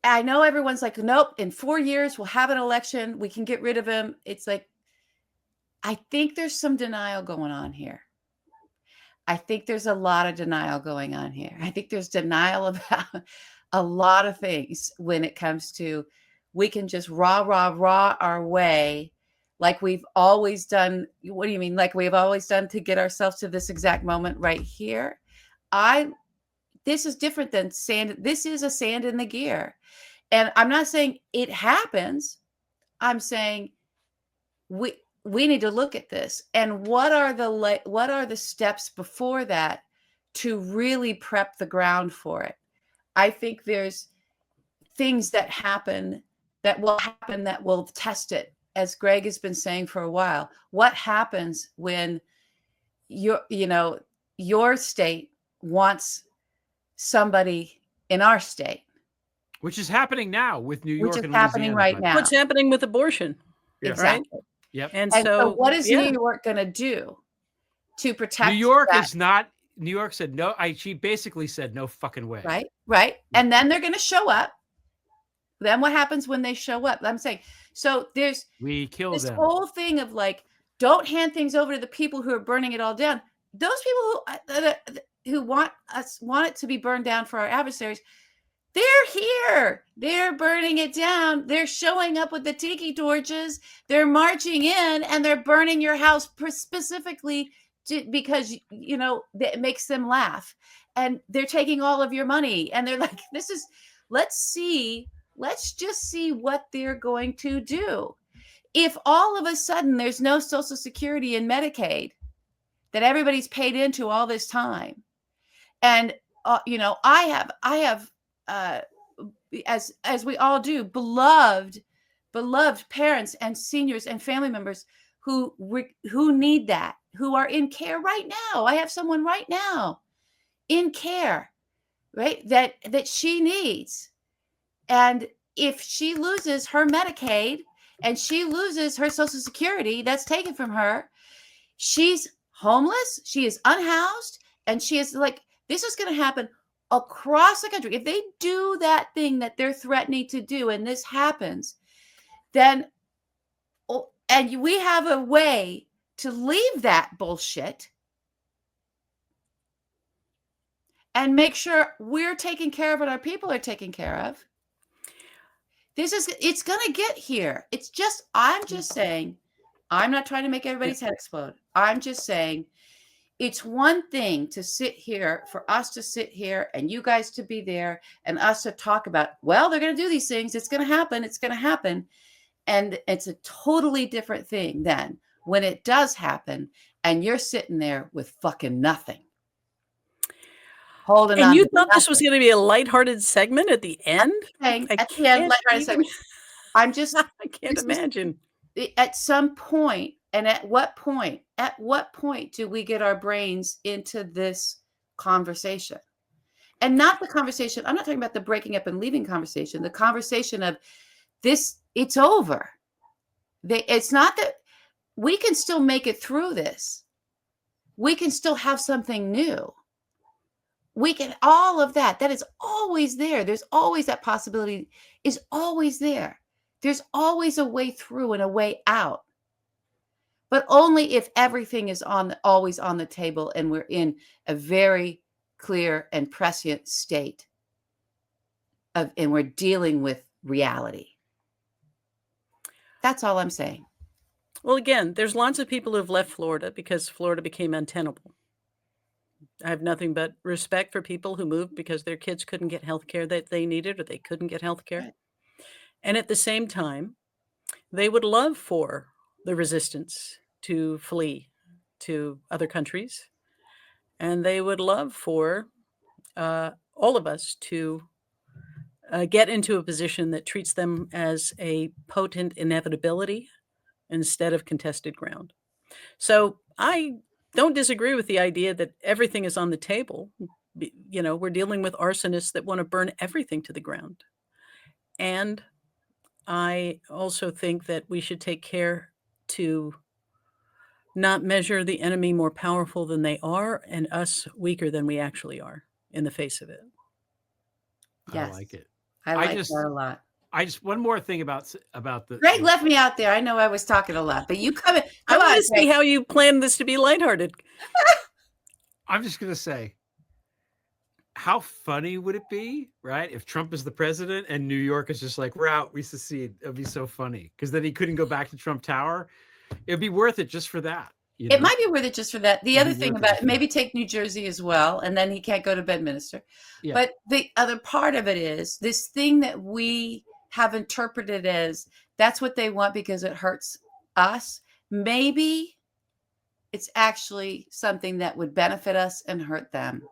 I know everyone's like, nope, in 4 years, we'll have an election. We can get rid of him. It's like, I think there's some denial going on here. I think there's a lot of denial going on here. I think there's denial about a lot of things when it comes to, we can just rah our way like we've always done. What do you mean? Like we've always done to get ourselves to this exact moment right here? This is different than sand. This is a sand in the gear. And I'm not saying it happens. I'm saying we need to look at this, and what are the steps before that to really prep the ground for it. I think there's things that will test it, as Greg has been saying for a while. What happens when your state wants somebody in our state, which is happening now with New York, which is and happening right now. What's happening with abortion? Yeah. Exactly. Right? Yep. And so what is New York going to do to protect New York? that? Is not. New York said no. She basically said no fucking way. Right. And then they're going to show up. Then what happens when they show up? I'm saying, so we kill this them. whole thing of like, don't hand things over to the people who are burning it all down. Those people who want it to be burned down for our adversaries, they're here. They're burning it down. They're showing up with the tiki torches. They're marching in and they're burning your house specifically because, it makes them laugh. And they're taking all of your money. And they're like, let's just see what they're going to do. If all of a sudden there's no Social Security and Medicaid that everybody's paid into all this time, and I have as we all do, beloved parents and seniors and family members who need that, who are in care right now. I have someone right now in care, right, that she needs. And if she loses her Medicaid and she loses her Social Security that's taken from her, she's homeless, she is unhoused, and she is like, this is going to happen across the country. If they do that thing that they're threatening to do, and this happens, then, and we have a way to leave that bullshit and make sure we're taking care of it, our people are taken care of. It's going to get here. I'm just saying, I'm not trying to make everybody's head explode. I'm just saying, it's one thing to sit here, for us to sit here and you guys to be there and us to talk about, well, they're going to do these things. It's going to happen. It's going to happen. And it's a totally different thing than when it does happen and you're sitting there with fucking nothing. Holding on. And you thought this was going to be a lighthearted segment at the end? I can't imagine. At some point, and at what point do we get our brains into this conversation? And not the conversation, I'm not talking about the breaking up and leaving conversation, the conversation of this, it's over. It's not that we can still make it through this. We can still have something new. We can, all of that is always there. There's always that possibility is always there. There's always a way through and a way out. But only if everything is always on the table and we're in a very clear and prescient state and we're dealing with reality. That's all I'm saying. Well, again, there's lots of people who've left Florida because Florida became untenable. I have nothing but respect for people who moved because their kids couldn't get health care that they needed, or they couldn't get health care. Right. And at the same time, they would love for the resistance to flee to other countries. And they would love for all of us to get into a position that treats them as a potent inevitability instead of contested ground. So I don't disagree with the idea that everything is on the table. We're dealing with arsonists that want to burn everything to the ground. And I also think that we should take care to not measure the enemy more powerful than they are and us weaker than we actually are in the face of it. Yes. I like it. I like that a lot. I just one more thing about the Greg left me out there. I know I was talking a lot, but you come in. I Come want on, to see Greg. how you plan this to be lighthearted. I'm just gonna say, how funny would it be, right? If Trump is the president and New York is just like, we're out, we secede. It'd be so funny because then he couldn't go back to Trump Tower. It'd be worth it just for that. You know? It might be worth it just for that. The It'd other be thing worth it about just for maybe that. take New Jersey as well, and then he can't go to Bedminster. Yeah. But the other part of it is this thing that we have interpreted as that's what they want because it hurts us. Maybe it's actually something that would benefit us and hurt them.